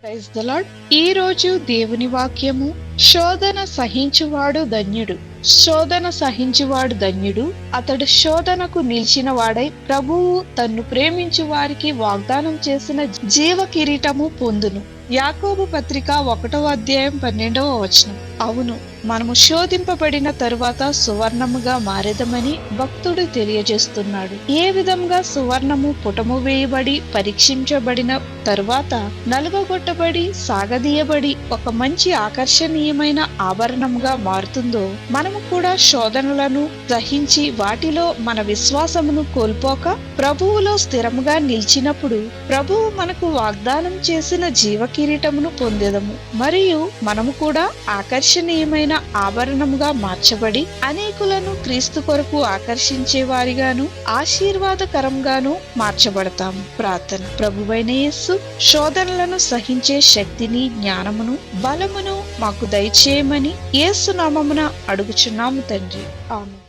Praise the lord. ఈ రోజు దేవుని వాక్యము, శోధన సహించువాడు ధన్యుడు. శోధన సహించువాడు ధన్యుడు, అతడు శోధనకు నిలిచిన వాడై ప్రభువు తన్ను ప్రేమించు వారికి వాగ్దానం చేసిన జీవ కిరీటము పొందును. యాకోబు పత్రిక 1వ అధ్యాయం 12వ వచనం. అవును, మనము శోధింపబడిన తరువాత సువర్ణముగా మారేదమని భక్తుడు తెలియజేస్తున్నాడు. ఏ విధంగా సువర్ణము పుటము వేయబడి పరీక్షించబడిన తరువాత నలుగగొట్టబడి సాగదీయబడి ఒక మంచి ఆకర్షణీయమైన ఆభరణంగా మారుతుందో, మనము కూడా శోధనలను సహించి వాటిలో మన విశ్వాసమును కోల్పోక ప్రభువులో స్థిరముగా నిలిచినప్పుడు ప్రభువు మనకు వాగ్దానం చేసిన జీవ కిరీటమును పొందెదము. మరియు మనము కూడా ఆకర్షణీయమైన ఆభరణముగా మార్చబడి అనేకులను క్రీస్తు కొరకు ఆకర్షించే వారిగాను ఆశీర్వాదకరంగాను మార్చబడతాము. ప్రార్థన. ప్రభువైన యేసు, శోధనలను సహించే శక్తిని, జ్ఞానమును, బలమును మాకు దయచేయమని యేసు నామమున అడుగుచున్నాము తండ్రి. ఆమేన్.